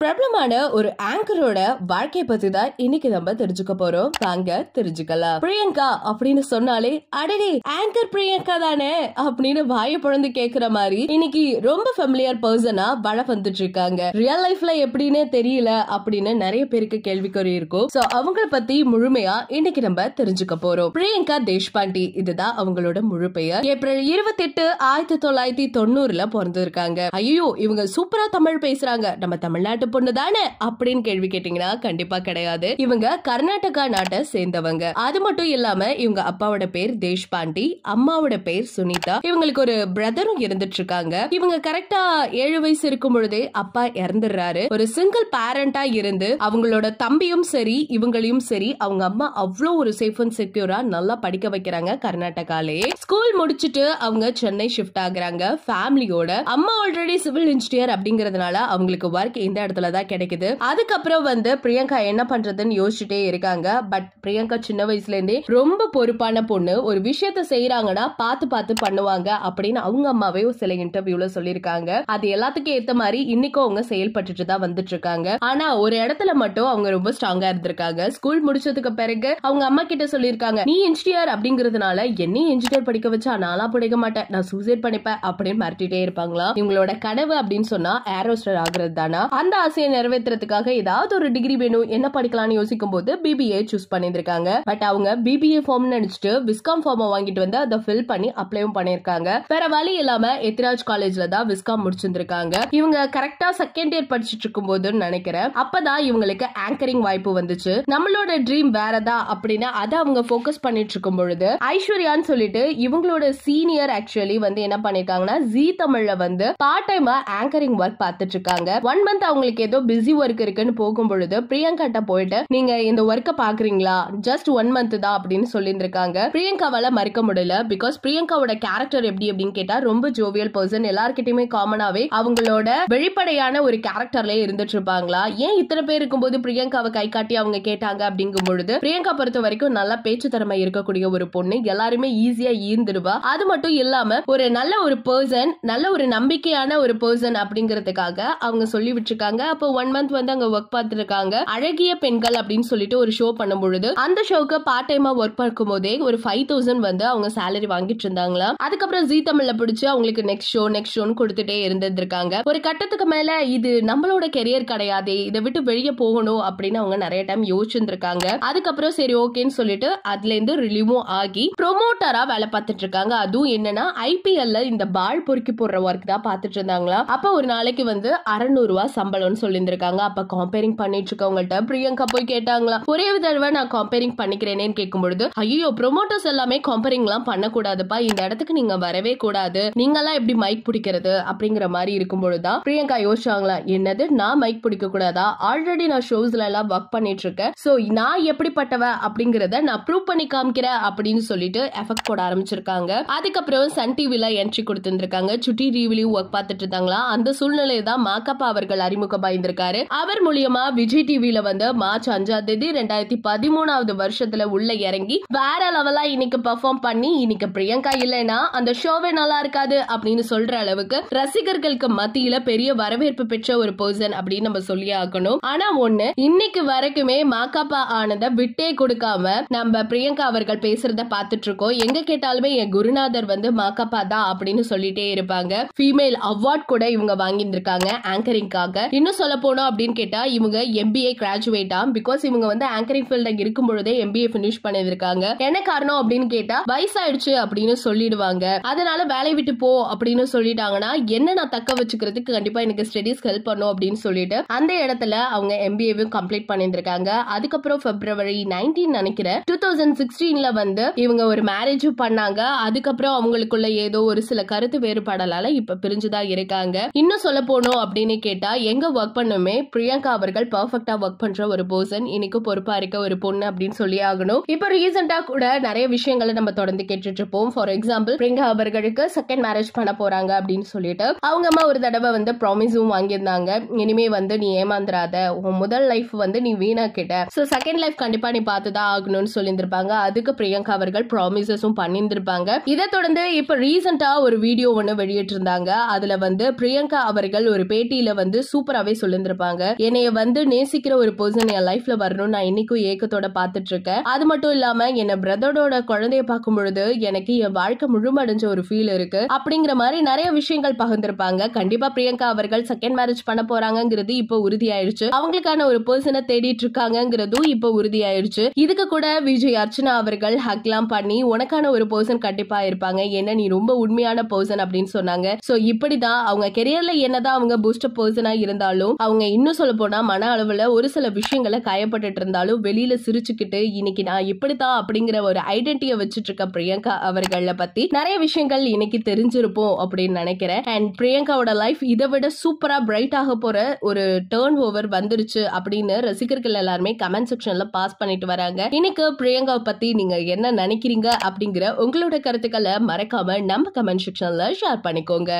பிரபலமான ஒரு ஆங்கரோட வாழ்க்கை பத்தி தான் இன்னைக்கு நம்ம தெரிஞ்சுக்க போறோம். தாங்க தெரிஞ்சுக்கலாம். பிரியங்கா அப்படின்னு சொன்னாலே அடடே ஆங்கர் பிரியங்கா தானே அப்படின்னு வாய பொழந்து கேக்குற மாதிரி இன்னைக்கு ரொம்ப ஃபெமிலியர் பர்சனா வள வந்துட்டு இருக்காங்க. ரியல் லைஃப்ல எப்படின்னு தெரியல அப்படின்னு நிறைய பேருக்கு கேள்விக்குறி இருக்கும். சோ அவங்கள பத்தி முழுமையா இன்னைக்கு நம்ம தெரிஞ்சுக்க போறோம். பிரியங்கா தேஷ்பாண்டி இதுதான் அவங்களோட முழு பெயர். ஏப்ரல் 28, 1990 பிறந்திருக்காங்க. ஐயோ இவங்க சூப்பரா தமிழ் பேசுறாங்க, நம்ம தமிழ்நாட்டு பொண்ணு தானே அப்படின்னு கேள்வி கேட்டீங்கன்னா கண்டிப்பா கிடையாது. இவங்க கர்நாடகா நாட்டை சேர்ந்தவங்க. அது மட்டும் இல்லாம இவங்க அப்பாவோட பேர் தேஷ்பாண்டி, அம்மாவோட பேர் சுனிதா. இவங்களுக்கு ஒரு பிரதரும் இருந்துட்டு இருக்காங்க. இவங்க கரெக்டா 7 வயசு இருக்கும் பொழுதே அப்பா இறந்துடுறாரு. ஒரு சிங்கிள் பேரண்டா இருந்து அவங்களோட தம்பியும் சரி இவங்களையும் சரி அவங்க அம்மா அவ்வளவு ஒரு சேஃப் அண்ட் செக்யூரா நல்லா படிக்க வைக்கிறாங்க. கர்நாடகாலே ஸ்கூல் முடிச்சுட்டு அவங்க சென்னை ஷிஃப்ட் ஆகுறாங்க ஃபேமிலியோட. அம்மா ஆல்ரெடி சிவில் இன்ஜினியர் அப்படிங்கறதுனால அவங்களுக்கு ஒர்க் இந்த இடத்துல தான் கிடைக்குது. அதுக்கப்புறம் வந்து பிரியங்கா என்ன பண்றதுன்னு யோசிச்சுட்டே இருக்காங்க. பட் பிரியங்கா சின்ன வயசுல இருந்தே ரொம்ப பொறுப்பான பொண்ணு. ஒரு விஷயத்த செய்யறாங்கன்னா பார்த்து பார்த்து பண்ணுவாங்க அப்படின்னு அவங்க அம்மாவே சில இன்டர்வியூல சொல்லிருக்காங்க. அது எல்லாத்துக்கும் ஏத்த மாதிரி இன்னைக்கும் அவங்க செயல்பட்டு தான் வந்துட்டு இருக்காங்க. ஆனா ஒரு இடத்துல மட்டும் அவங்க ரொம்ப ஸ்ட்ராங்கா இருந்திருக்காங்க. ஸ்கூல் முடிச்சதுக்கு பிறகு அவங்க அம்மா கிட்ட சொல்லிருக்காங்க, நீ இன்ஜினியர் அப்படிங்கறதுனால என்னையும் இன்ஜினியர் படிக்க வச்சா நானா படிக்க மாட்டேன், நான் சூசைட் பண்ணிப்பேன் அப்படின்னு மிரட்டிட்டே இருப்பாங்களா. இவங்களோட கனவு அப்படின்னு சொன்னா ஏரோஸ்டர் ஆகுறது தானா. அந்த ஆசையை நிறைவேற்றுறதுக்காக ஏதாவது ஒரு டிகிரி வேணும், என்ன படிக்கலாம்னு யோசிக்கும் போது பிபிஏ சூஸ் பண்ணிருக்காங்க. பட் அவங்க பிபிஏ ஃபார்ம் நினைச்சிட்டு விஸ்காம் ஃபார்ம் வாங்கிட்டு வந்து அதை ஃபில் பண்ணி அப்ளையும் பண்ணிருக்காங்க. வேற வழி இல்லாம எத்திராஜ் காலேஜ்ல தான் விஸ்காம் முடிச்சிருக்காங்க. இவங்க கரெக்டா செகண்ட் இயர் படிச்சிட்டு இருக்கும் போதுன்னு நினைக்கிறேன். அப்பதான் இவங்களுக்கு ஆங்கரிங் வாய்ப்பு வந்துச்சு. நம்மளோட ட்ரீம் வேறதா அப்படின்னு அதை அவங்க போக்கஸ் பண்ணிட்டு இருக்கும் பொழுது ஐஸ்வர்யான்னு சொல்லிட்டு இவங்களோட சீனியர் ஆக்சுவலி வந்து என்ன பண்ணிருக்காங்கன்னா ஜீ தமிழ்ல வந்து பார்ட் டைமா ஆங்கரிங் ஒர்க் பார்த்துட்டு இருக்காங்க. 1 மந்த் அவங்களுக்கு ஏதோ பிஸி ஒர்க் இருக்குன்னு போகும் பொழுது பிரியங்கா போயிட்டு நீங்க இந்த ஒர்க்க பாக்குறீங்களா, ஜஸ்ட் 1 மந்த் தான் அப்படின்னு சொல்லியிருக்காங்க. பிரியங்காவால மறுக்க முடியல. பிகாஸ் பிரியங்காவோட கேரக்டர் எப்படி அப்படின்னு கேட்டா ரொம்ப ஜோவியல் பர்சன். எல்லார்கிட்டயுமே காமனாவே அவங்களோட வெளிப்படையான ஒரு கேரக்டர்ல இருந்துட்டு இருப்பாங்களா. ஏன் இத்தனை பேர் இருக்கும்போது பிரியங்காவை கை காட்டி அவங்க கேட்டாங்க அப்படிங்கும் பொழுது பிரியங்கா பொறுத்த வரைக்கும் நல்ல பேச்சு திறமை இருக்கக்கூடிய ஒரு பொண்ணு. எல்லாருமே ஈஸியா ஈர்ந்துடுவா. அது மட்டும் இல்லாம ஒரு நல்ல ஒரு பர்சன், நல்ல ஒரு நம்பிக்கையான ஒரு பர்சன் அப்படிங்கறதுக்காக அவங்க சொல்லி விட்டுருக்காங்க. அப்போ 1 மந்த் வந்து அங்க ஒர்க் பார்த்திருக்காங்க. அழகிய பெண்கள் அப்படின்னு சொல்லிட்டு ஒரு ஷோ பண்ணும் பொழுது அந்த ஷோக்கு பார்ட் டைமா ஒர்க் பார்க்கும் போதே ஒரு 5000 வந்து அவங்க சேலரி வாங்கிட்டு இருந்தாங்களா. அதுக்கப்புறம் ஜீ தமிழ்ல பிடிச்சு அவங்களுக்கு நெக்ஸ்ட் ஷோன்னு கொடுத்துட்டே இருந்திருக்காங்க. ஒரு கட்டத்துக்கு மேல இது நம்மளோட கெரியர் கிடையாதே, இதை விட்டு வெளியே போகணும் அப்படின்னு அவங்க நிறைய டைம் யோசிச்சிருக்காங்க. அதுக்கப்புறம் சரி ஓகேன்னு சொல்லிட்டு அதுல இருந்து ரிலீவும் ஆகி ப்ரொமோட்டரா வேலை பார்த்துட்டு இருக்காங்க. அதுவும் என்னன்னா ஐபிஎல்ல இந்த பால் பொறுக்கி போடுற ஒர்க் தான் பார்த்துட்டு இருந்தாங்களா. அப்ப ஒரு நாளைக்கு வந்து 600 ரூபாய் சம்பளம்னு சொல்லியிருந்திருக்காங்க. அப்ப கம்பேரிங் பண்ணிட்டு இருக்கவங்கள்ட்ட பிரியங்கா போய் கேட்டாங்களா, ஒரே தடவை நான் கம்பேரிங் பண்ணிக்கிறேனேன்னு கேட்கும்பொழுது ஐயோ ப்ரொமோட்டர்ஸ் எல்லாமே கம்பேரிங் எல்லாம் பண்ணக்கூடாதுப்பா, இந்த இடத்துக்கு நீங்க வரவே கூடாது, நீங்க எல்லாம் எப்படி மைக் பிடிக்கிறது அப்படிங்கிற மாதிரி இருக்கும் பொழுதுதான் பிரியங்கா யோசிச்சாங்களா, என்னது நான் மைக் பிடிக்க கூடாதா, ஆல்ரெடி நான் ஷோஸ்ல எல்லாம் ஒர்க் பண்ணிட்டு இருக்கேன், சோ நான் எப்படிப்பட்டவ அப்படிங்கறத நான் ப்ரூவ் பண்ணி காமிக்கிறேன் அப்படின்னு சொல்லிட்டு எஃபெக்ட் போட ஆரம்பிச்சிருக்காங்க. அதுக்கப்புறம் சன் டிவில என்ட்ரி கொடுத்திருக்காங்க. சுட்டி டிவிலையும் ஒர்க் பார்த்துட்டு இருந்தாங்களா. அந்த சூழ்நிலை தான் மாக்கப்பா அவர்கள் அறிமுகமாயிருக்காரு. அவர் மூலியமா விஜய் டிவில வந்து மார்ச் 5ஆம் தேதி 2013 வருஷத்துல உள்ள இறங்கி வேற லெவலா இன்னைக்கு பெர்ஃபார்ம் பண்ணி இன்னைக்கு பிரியங்கா இல்லைன்னா அந்த ஷோவே நல்லா இருக்காது அப்படின்னு சொல்ற அளவுக்கு ரசிகர்களுக்கு மத்தியில பெரிய வரவேற்பு பெற்ற ஒரு பர்சன் அப்படின்னு நம்ம சொல்லி ஆகணும். ஆனா ஒண்ணு, இன்னைக்கு வரைக்குமே மாக்கப்பா ஆனதை விட்டே கொடுக்காம நம்ம பிரியங்கா அவர்கள் பேசுறத பார்த்துட்டு இருக்கோம். எங்க கேட்டாலுமே என் குருநாதர் வந்து மாக்கப்பா தான் அப்படின்னு சொல்லிட்டே இருப்பாங்க. ஃபீமேல் அவார்ட் கூட இவங்க வாங்கியிருக்காங்க ஆங்கரிங்காக. இன்னும் சொல்ல போனோம் அப்படின்னு கேட்டா இவங்க எம்பிஏ கிராஜுவேட்டா. பிகாஸ் இவங்க வந்து ஆங்கரிங் ஃபீல்ட்ல இருக்கும் பொழுதே எம்பிஏ பினிஷ் பண்ணிருக்காங்க. என்ன காரணம் அப்படின்னு கேட்டா வயசாயிடுச்சு அப்படின்னு சொல்லிடுவாங்க. அதனால வேலை விட்டு போ அப்படின்னு சொல்லிட்டாங்கன்னா என்ன நான் தக்க வச்சுக்கிறதுக்கு கண்டிப்பா எனக்கு ஸ்டடிஸ் ஹெல்ப் பண்ணும் அப்படின்னு சொல்லிட்டு அந்த இடத்துல அவங்க எம்பிஏவும் கம்ப்ளீட் பண்ணிருக்காங்க. அதுக்கப்புறம் பிப்ரவரி 19 நினைக்கிறேன் 2016 வந்து இவங்க ஒரு மேரேஜ் பண்ணாங்க. அதுக்கப்புறம் அவங்களுக்குள்ள ஏதோ ஒரு சில கருத்து வேறுபாடலால இப்ப பிரிஞ்சுதான் இருக்காங்க. இன்னும் சொல்ல போனோம் அப்படின்னு கேட்டா எங்க ஒர்க் பண்ணுமே பிரியங்கா அவர்கள் பெர்ஃபெக்ட்டா ஒர்க் பண்ற ஒரு பர்சன், இன்னைக்கு பொறுப்பா இருக்க ஒரு பொண்ணு அப்படின்னு சொல்லி ஆகணும். இப்ப ரீசெண்டா கூட நிறைய விஷயங்களை நம்ம தொடர்ந்து கேட்டுட்டு இருப்போம். ஃபார் எக்ஸாம்பிள் பிரியங்கா அவர்களுக்கு செகண்ட் மேரேஜ் பண்ண போறாங்க அப்படின்னு சொல்லிட்டு அவங்க அம்மா ஒரு தடவை வந்து ப்ராமிஸும் வாங்கியிருந்தாங்க. இனிமே வந்து நீ ஏமாந்துராத, உன் முதல் லைஃப் வந்து நீ வீணாக்கிட்ட, சோ செகண்ட் லைஃப் கண்டிப்பா நீ பார்த்துதான் ஆகணும்னு சொல்லியிருந்திருப்பாங்க. அதுக்கு பிரியங்கா அவர்கள் ப்ராமிசஸும் பண்ணியிருந்திருப்பாங்க. இதை தொடர்ந்து இப்ப ரீசெண்டா ஒரு வீடியோ ஒண்ணு வெளியிட்டு இருந்தாங்க. அதுல வந்து பிரியங்கா அவர்கள் ஒரு பேட்டியில வந்து சூப்பரா ஓப்பனாவே சொல்லிருந்திருப்பாங்க. என்னைய வந்து நேசிக்கிற ஒரு பர்சன் என் லைஃப்ல வரணும் நான் இன்னைக்கும் ஏக்கத்தோட பாத்துட்டு இருக்கேன். அது மட்டும் இல்லாம என்ன பிரதரோட குழந்தைய பார்க்கும் பொழுது எனக்கு என் வாழ்க்கை முழுமடைஞ்ச ஒரு ஃபீல் இருக்கு அப்படிங்கிற மாதிரி நிறைய விஷயங்கள் பகிர்ந்திருப்பாங்க. கண்டிப்பா பிரியங்கா அவர்கள் செகண்ட் மேரேஜ் பண்ண போறாங்கிறது இப்ப உறுதியாயிருச்சு. அவங்களுக்கான ஒரு பர்சனை தேடிட்டு இருக்காங்கிறதும் இப்ப உறுதியாயிருச்சு. இதுக்கு கூட விஜய் அர்ச்சனா அவர்கள் ஹக்லாம் பண்ணி உனக்கான ஒரு பர்சன் கண்டிப்பா இருப்பாங்க, என்ன நீ ரொம்ப உண்மையான பர்சன் அப்படின்னு சொன்னாங்க. சோ இப்படிதான் அவங்க கெரியர்ல என்னதான் அவங்க பூஸ்டப் பர்சனா இருந்தாலும் அவங்க இன்னும் சொல்ல போனா மன அளவுல ஒரு சில விஷயங்களை காயப்பட்டு இருந்தாலும் வெளியில சிரிச்சுக்கிட்டு இன்னைக்கு நான் இப்படித்தான் அப்படிங்கிற ஒரு ஐடென்டிட்டியை வச்சுட்டு இருக்க பிரியங்கா அவர்கள பத்தி நிறைய விஷயங்கள் இன்னைக்கு தெரிஞ்சிருப்போம் அப்படின்னு நினைக்கிறேன். அண்ட் பிரியங்காவோட லைஃப் இதை விட சூப்பரா பிரைட் ஆக போற ஒரு டர்ன் ஓவர் வந்துருச்சு அப்படின்னு ரசிகர்கள் எல்லாருமே கமெண்ட் செக்ஷன்ல பாஸ் பண்ணிட்டு வராங்க. இன்னைக்கு பிரியங்காவை பத்தி நீங்க என்ன நினைக்கிறீங்க அப்படிங்கிற உங்களோட கருத்துக்களை மறக்காம நம்ம கமெண்ட் செக்ஷன்ல ஷேர் பண்ணிக்கோங்க.